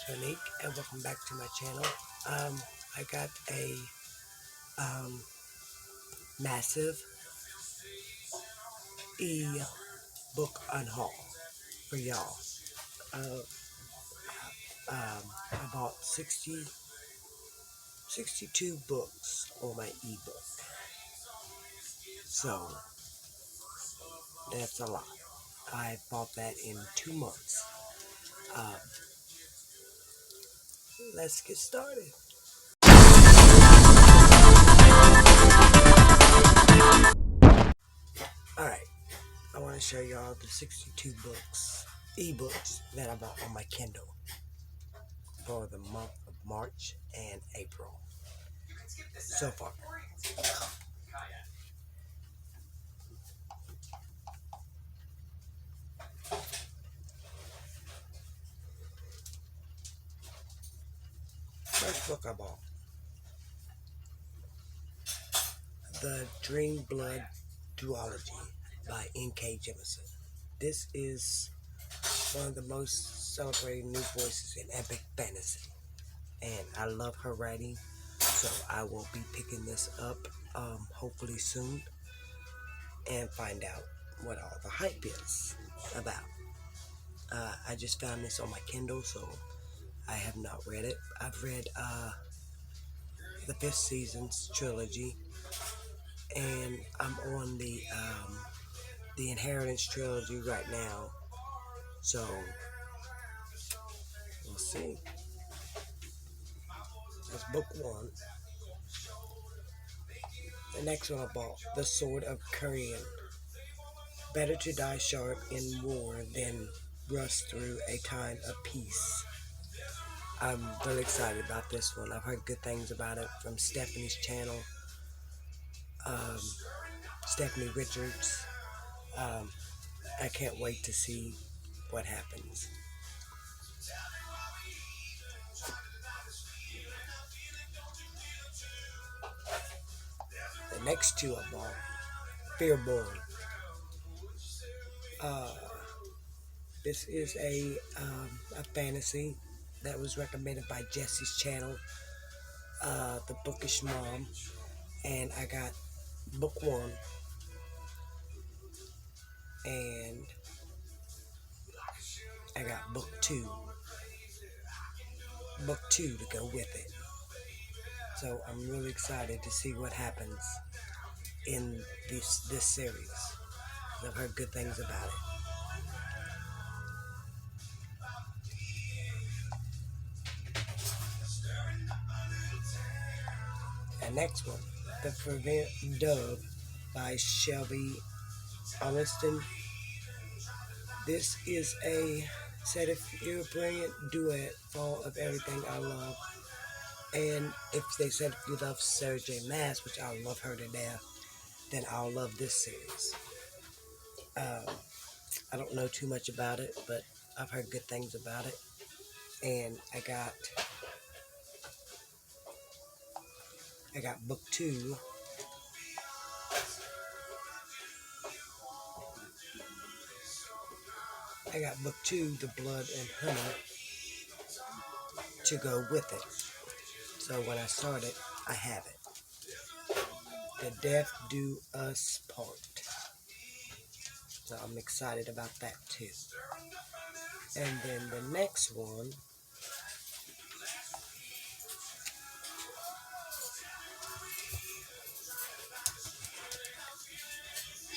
It's Monique, and welcome back to my channel. I got a massive e-book unhaul for y'all. Uh, I bought 62 books on my ebook, so that's a lot. I bought that in 2 months. Um, let's get started. Alright, I want to show y'all the 62 books, ebooks that I bought on my Kindle for the month of March and April so far. First book I bought, The Dream Blood Duology by N.K. Jemisin. This is one of the most celebrated new voices in epic fantasy, and I love her writing, so I will be picking this up hopefully soon and find out what all the hype is about. I just found this on my Kindle, so I have not read it. I've read the 5th season's trilogy, and I'm on the Inheritance trilogy right now, so we'll see. That's book 1. The next one I bought, The Sword of Kurian. Better to die sharp in war than rust through a time of peace. I'm really excited about this one. I've heard good things about it from Stephanie's channel, Stephanie Richards. I can't wait to see what happens. The next 2 I bought, Fearborn. This is a fantasy that was recommended by Jesse's channel, The Bookish Mom, and I got book 1 and I got book 2 to go with it. So I'm really excited to see what happens in this series. I've heard good things about it. The next one, The Prevent Dove by Shelby Armiston. This is a set of your brilliant duet full of everything I love. And if they said if you love Sarah J. Maas, which I love her to death, then I'll love this series. I don't know too much about it, but I've heard good things about it. And I got book 2. I got book 2, The Blood and Honey, to go with it. So when I start it, I have it. The Death Do Us Part. So I'm excited about that too. And then the next one,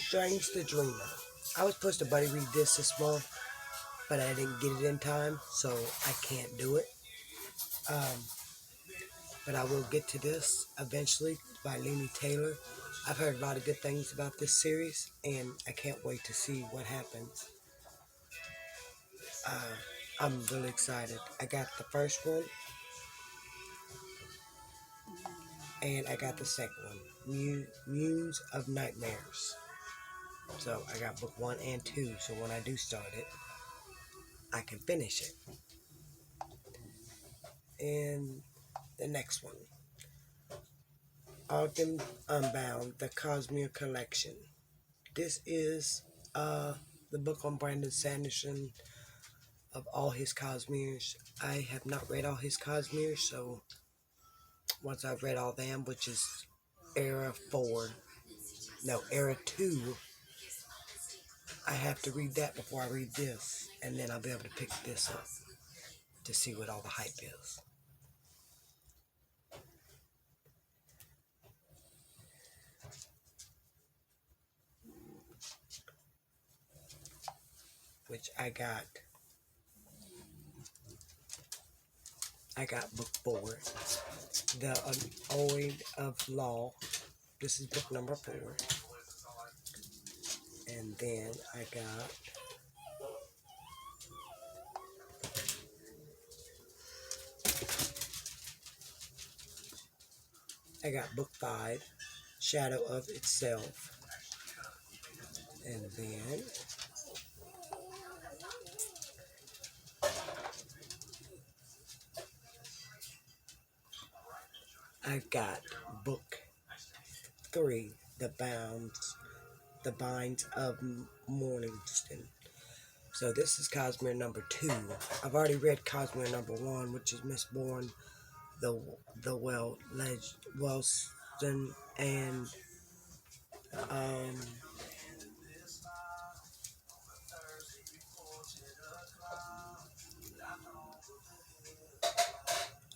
Strange the Dreamer. I was supposed to buddy read this month, but I didn't get it in time, so I can't do it. But I will get to this eventually by Laini Taylor. I've heard a lot of good things about this series, and I can't wait to see what happens. I'm really excited. I got the first one, and I got the second one, Muse of Nightmares. So I got book 1 and 2, so when I do start it, I can finish it. And the next one, Ogden Unbound, the Cosmere Collection. This is the book on Brandon Sanderson, of all his Cosmeres. I have not read all his Cosmeres, so once I've read all them, which is Era 4, no, Era 2, I have to read that before I read this, and then I'll be able to pick this up to see what all the hype is. Which I got book 4, The Unhauling of Law. This is book number 4. And then I got book 5, Shadow of Itself. And then I've got book 3, The Binds of Morningston. So this is Cosmere number 2. I've already read Cosmere number 1, which is Miss Bourne, the Wellston, and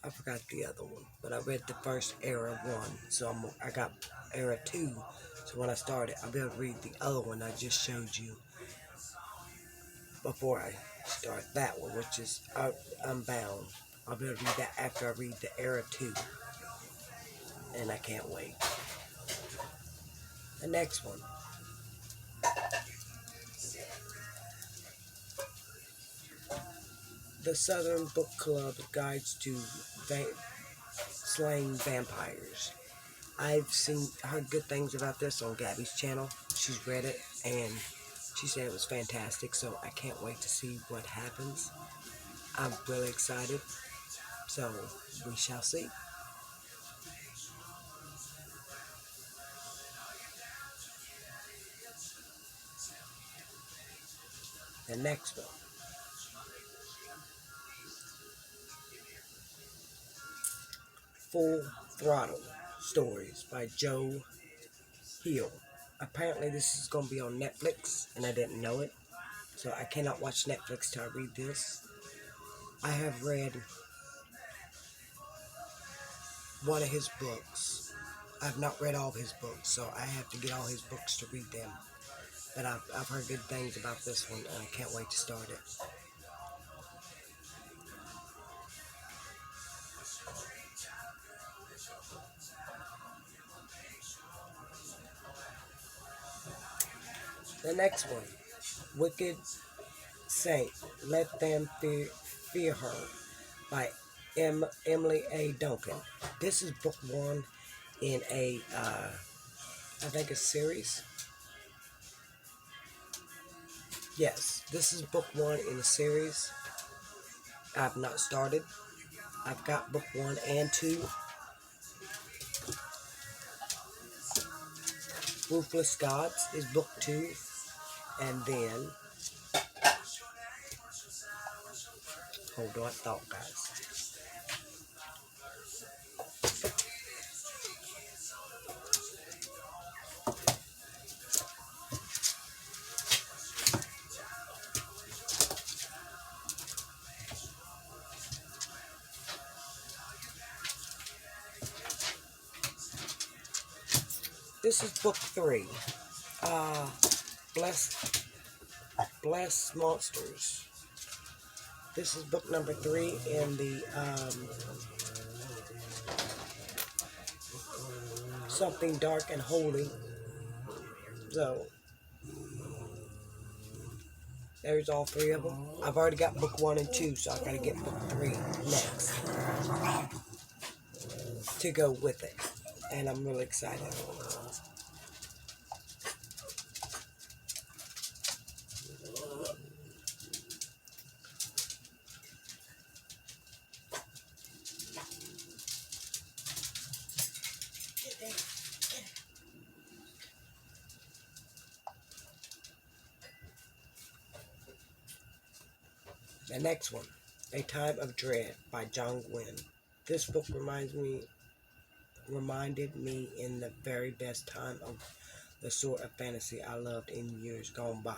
I forgot the other one, but I read the first Era 1, so I got Era 2, so when I start it, I'll be able to read the other one I just showed you before I start that one, which is Unbound. I'll be able to read that after I read the Era 2, and I can't wait. The next one, The Southern Book Club Guides to Slaying Vampires. I've heard good things about this on Gabby's channel. She's read it, and she said it was fantastic, so I can't wait to see what happens. I'm really excited, so we shall see. The next one, Full Throttle Stories by Joe Hill. Apparently this is going to be on Netflix, and I didn't know it, so I cannot watch Netflix till I read this. I have read one of his books. I've not read all of his books, so I have to get all his books to read them. But I've heard good things about this one, and I can't wait to start it. The next one, Wicked Saint, Let Them Fear Her by Emily A. Duncan. This is book 1 in I think a series. Yes, this is book 1 in a series. I've not started. I've got book 1 and 2. Ruthless Gods is book 2. And then, hold on, thought, guys. This is book 3. Bless Monsters. This is book number 3 in the Something Dark and Holy. So there's all 3 of them. I've already got book 1 and 2, so I've got to get book 3 next to go with it. And I'm really excited. The next one, A Time of Dread by John Gwynne. This book reminded me in the very best time of the sort of fantasy I loved in years gone by.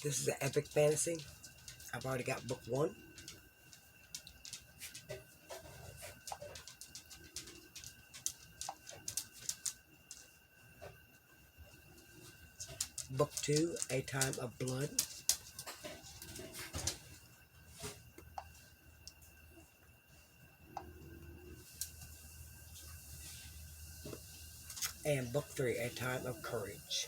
This is an epic fantasy. I've already got book 1. Book 2, A Time of Blood. And book 3, A Time of Courage.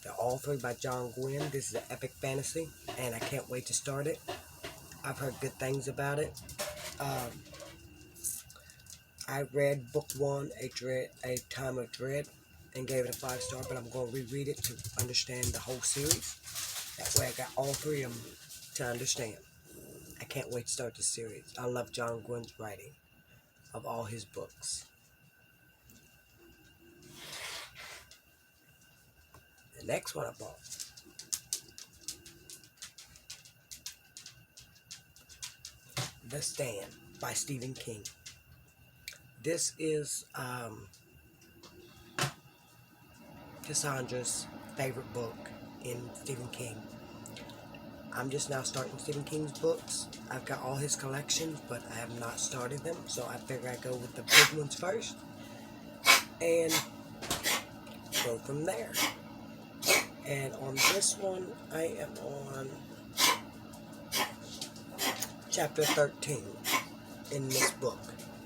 They're all 3 by John Gwynne. This is an epic fantasy, and I can't wait to start it. I've heard good things about it. I read book 1, A Time of Dread, and gave it a 5-star, but I'm going to reread it to understand the whole series. That way I got all 3 of them to understand. I can't wait to start this series. I love John Gwynne's writing of all his books. The next one I bought, The Stand by Stephen King. This is Cassandra's favorite book in Stephen King. I'm just now starting Stephen King's books. I've got all his collections, but I have not started them, so I figure I go with the big ones first and go from there. And on this one, I am on chapter 13 in this book,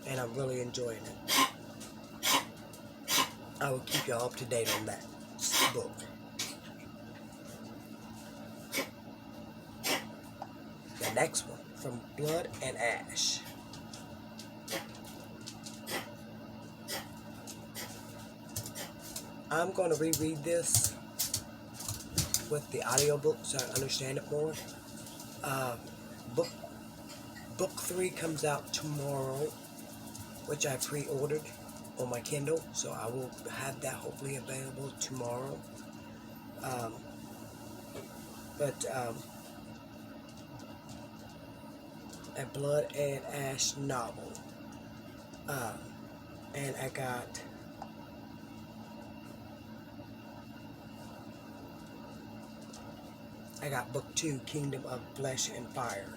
and I'm really enjoying it. I will keep y'all up to date on that book. The next one, From Blood and Ash. I'm going to reread this with the audiobook so I understand it more. Book 3 comes out tomorrow, which I pre-ordered on my Kindle, so I will have that hopefully available tomorrow. A Blood and Ash novel. And I got book 2, Kingdom of Flesh and Fire,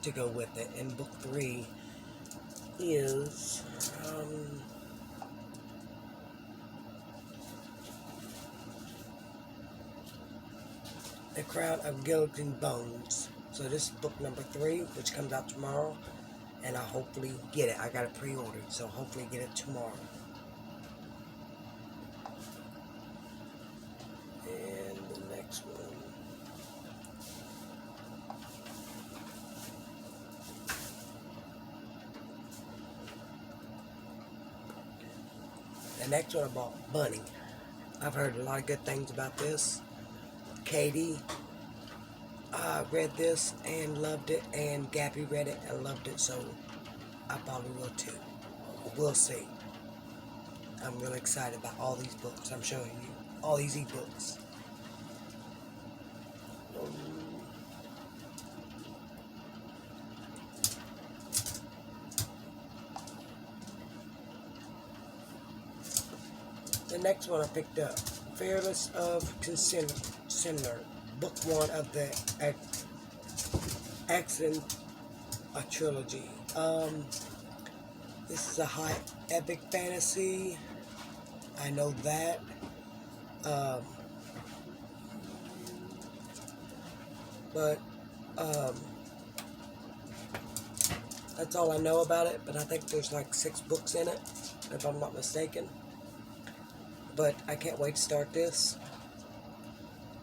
to go with it. And book 3 is The Crown of Gilded Bones. So this is book number 3, which comes out tomorrow, and I hopefully get it. I got it pre-ordered, so hopefully get it tomorrow. And the next one, I bought Bunny. I've heard a lot of good things about this. Katie read this and loved it, and Gabby read it and loved it, so I probably will too. We'll see. I'm really excited about all these books. I'm showing you all these ebooks. The next one I picked up, Fearless of Consumer, book 1 of the Accent trilogy. This is a high epic fantasy. I know that. That's all I know about it, but I think there's like 6 books in it, if I'm not mistaken. But I can't wait to start this,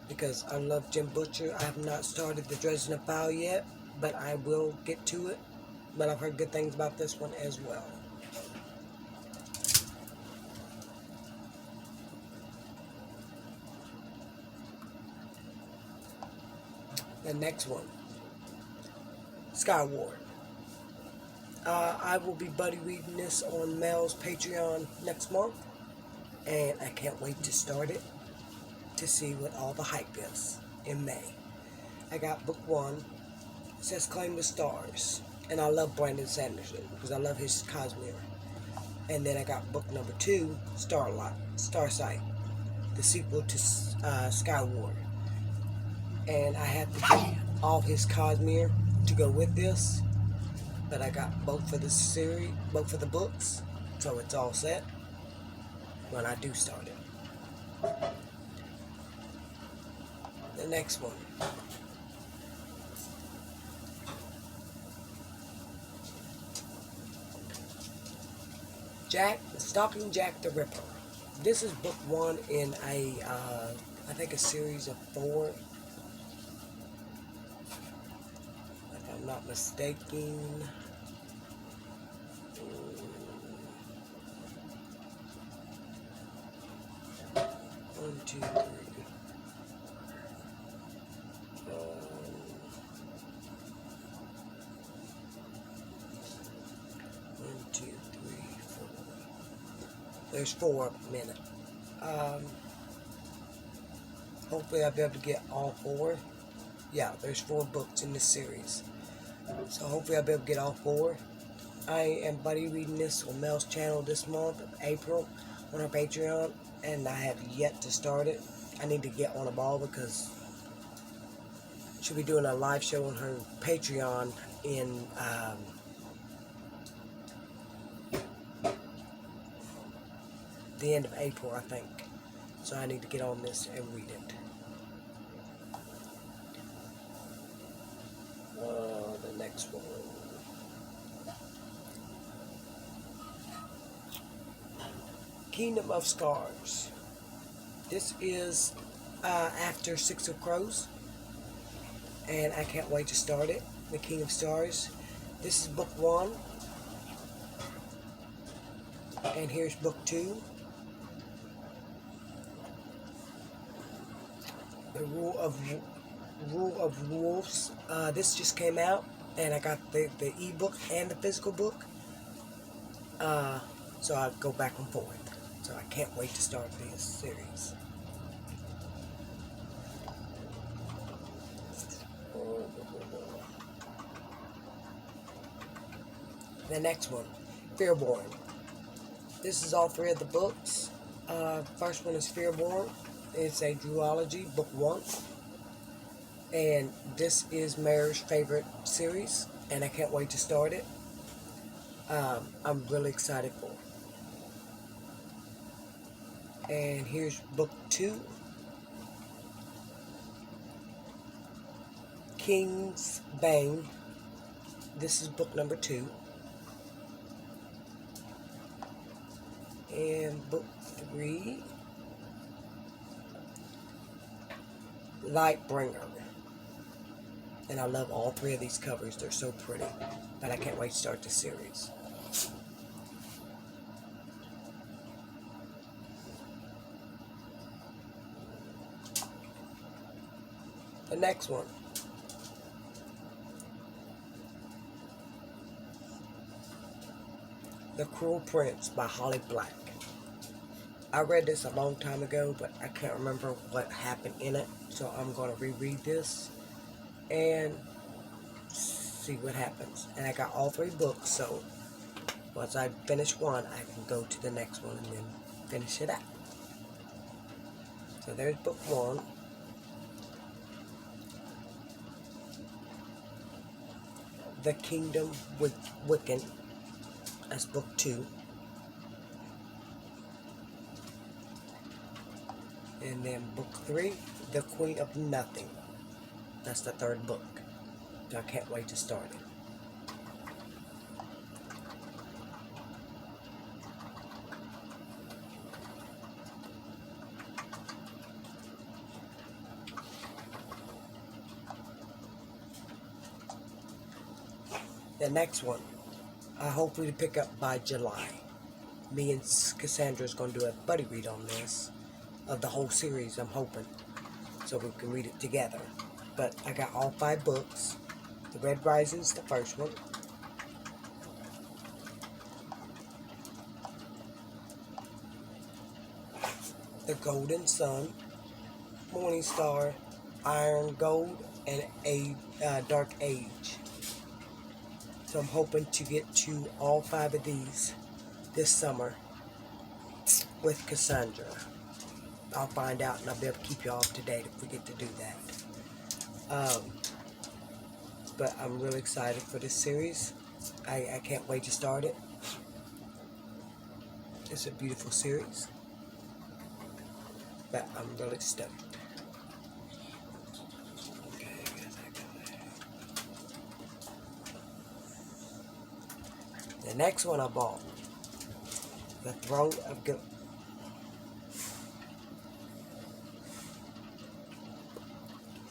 because I love Jim Butcher. I have not started The Dresden File yet, but I will get to it. But I've heard good things about this one as well. The next one, Skyward. I will be buddy reading this on Mel's Patreon next month, and I can't wait to start it to see what all the hype is in May. I got book 1, It says Claim the Stars. And I love Brandon Sanderson because I love his Cosmere. And then I got book number 2, Starsight, the sequel to Skyward. And I have to get all his Cosmere to go with this. But I got both for the series, both for the books. So it's all set when I do start it. The next one. Stalking Jack the Ripper. This is book 1 in a, I think a series of 4. If I'm not mistaken. 1, 2, 3. 1, 2, 3, 4. There's 4 of them in it. Hopefully I'll be able to get all 4. Yeah, there's 4 books in this series. So hopefully I'll be able to get all 4. I am buddy reading this on Mel's channel this month, April, on her Patreon, and I have yet to start it. I need to get on a ball because she'll be doing a live show on her Patreon in the end of April, I think. So I need to get on this and read it. The next one. Kingdom of Scars. This is after Six of Crows, and I can't wait to start it. The King of Stars. This is book 1, and here's book 2. The Rule of Wolves. This just came out, and I got the ebook and the physical book. So I go back and forth. So I can't wait to start this series. The next one, Fearborn. This is all 3 of the books. First one is Fearborn. It's a duology, book 1. And this is Mare's favorite series, and I can't wait to start it. I'm really excited for it. And here's book 2. King's Bane. This is book number 2. And book 3. Lightbringer. And I love all 3 of these covers. They're so pretty. But I can't wait to start the series. The next one. The Cruel Prince by Holly Black. I read this a long time ago, but I can't remember what happened in it. So I'm going to reread this and see what happens. And I got all 3 books, so once I finish one, I can go to the next one and then finish it out. So there's book 1. The Kingdom Wiccan. That's book 2. And then book 3, The Queen of Nothing. That's the 3rd book. So I can't wait to start it. The next one, I hopefully to pick up by July. Me and Cassandra's going to do a buddy read on this, of the whole series, I'm hoping, so we can read it together. But I got all 5 books. The Red Rising's the first one. The Golden Sun, Morning Star, Iron Gold, and a Dark Age. So I'm hoping to get to all 5 of these this summer with Cassandra. I'll find out and I'll be able to keep you all up to date if we get to do that. But I'm really excited for this series. I can't wait to start it. It's a beautiful series, but I'm really stoked. The next one I bought, The Throne of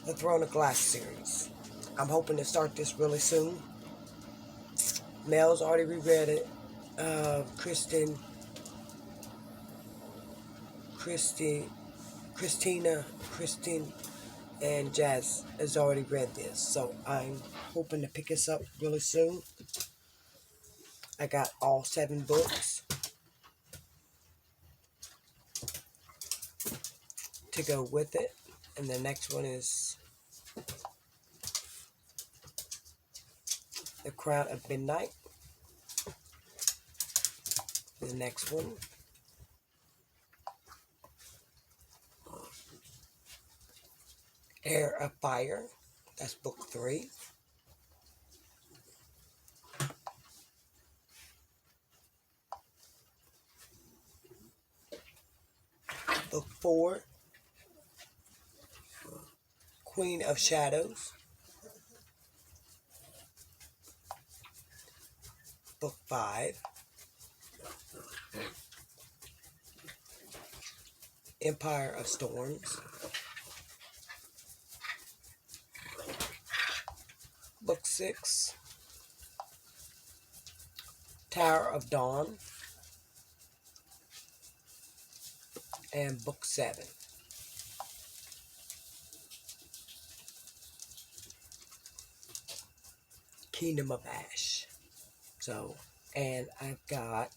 The Throne of Glass series. I'm hoping to start this really soon. Mel's already reread it. Christine, and Jazz has already read this, so I'm hoping to pick this up really soon. I got all 7 books to go with it, and the next one is The Crown of Midnight. The next one, Heir of Fire. That's book 3. Book 4, Queen of Shadows. Book 5, Empire of Storms. Book 6, Tower of Dawn. And book 7, Kingdom of Ash. So, and I've got,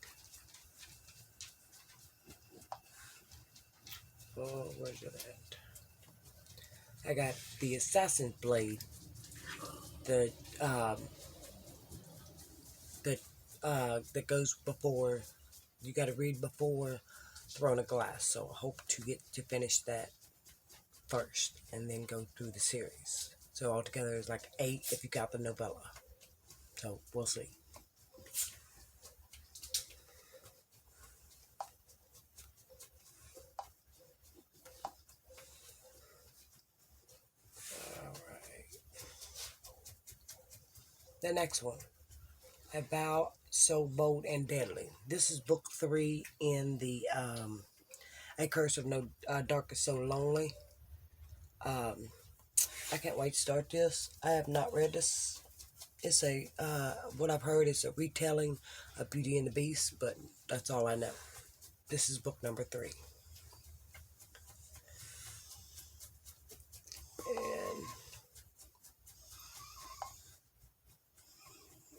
where's it at? I got the Assassin's Blade, that goes before. You got to read before Throne of Glass. So I hope to get to finish that first and then go through the series. So altogether it's like 8 if you got the novella. So we'll see. Alright. The next one. About So Bold and Deadly. This is book 3 in the A Curse of No Dark is So Lonely. I can't wait to start this. I have not read this. It's a what I've heard is a retelling of Beauty and the Beast, but that's all I know. This is book number 3.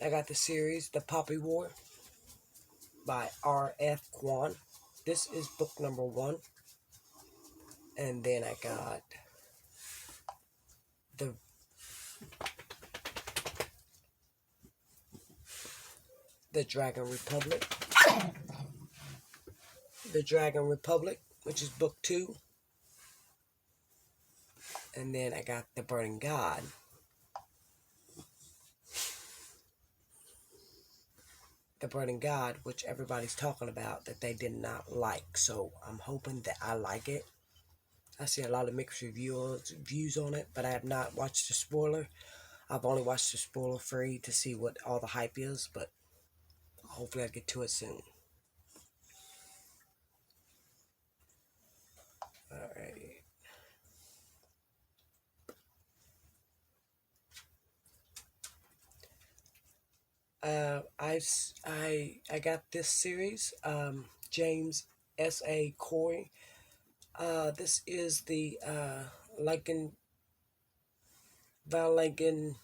And I got the series The Poppy War by R.F. Kwan. This is book number 1. And then I got the Dragon Republic. The Dragon Republic, which is book 2. And then I got The Burning God. The Burning God, which everybody's talking about that they did not like. So I'm hoping that I like it. I see a lot of mixed views on it, but I have not watched the spoiler. I've only watched the spoiler free to see what all the hype is, but hopefully I'll get to it soon. Alright. I got this series, James S.A. Corey. This is the Val Lincoln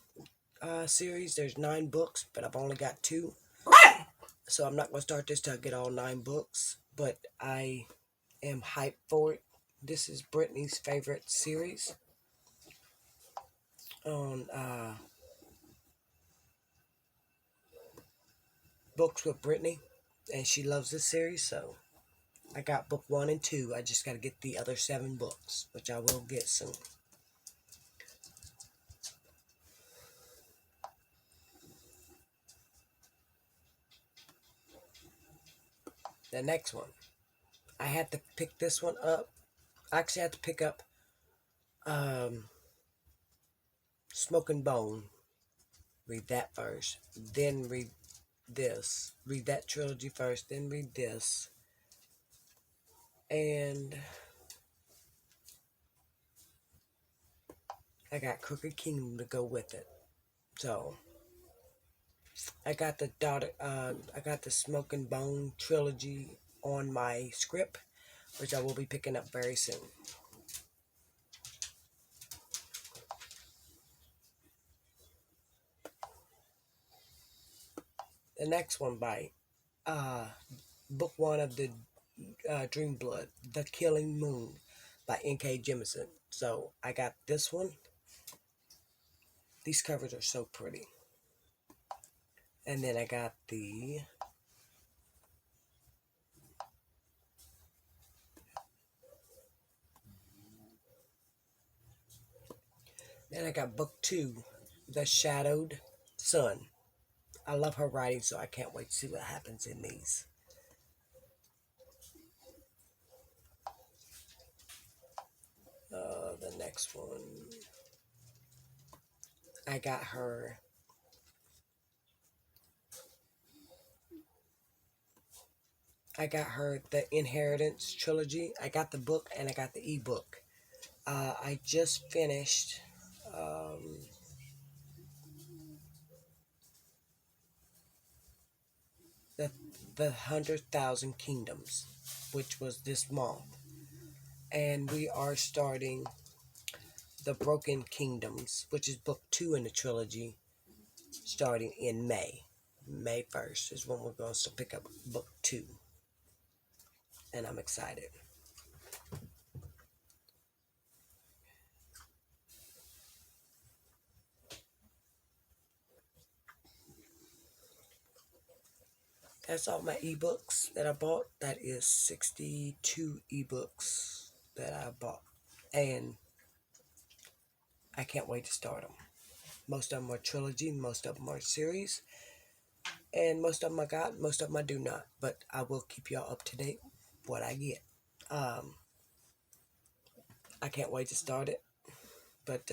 series. There's 9 books, but I've only got 2. So I'm not going to start this till I get all 9 books, but I am hyped for it. This is Brittany's favorite series. on Books with Brittany, and she loves this series, so I got book 1 and 2. I just got to get the other 7 books, which I will get soon. The next one, I had to pick this one up. I actually had to pick up um, Smoke and Bone. Read that first, then read this. Read that trilogy first, then read this. And I got Crooked Kingdom to go with it. So I got I got the Smoke and Bone trilogy on my script, which I will be picking up very soon. The next one by book 1 of the Dream Blood, The Killing Moon by N.K. Jemisin. So I got this one. These covers are so pretty. And then I got book 2, The Shadowed Sun. I love her writing, so I can't wait to see what happens in these. The next one, I got her the Inheritance trilogy. I got the book and I got the ebook. I just finished the 100,000 Kingdoms, which was this month, and we are starting the Broken Kingdoms, which is book 2 in the trilogy, starting in May. May 1st is when we're going to pick up book 2, and I'm excited. That's all my ebooks that I bought. That is 62 ebooks that I bought, and I can't wait to start them. Most of them are trilogy, most of them are series, and most of them I got, most of them I do not. But I will keep y'all up to date what I get. I can't wait to start it. But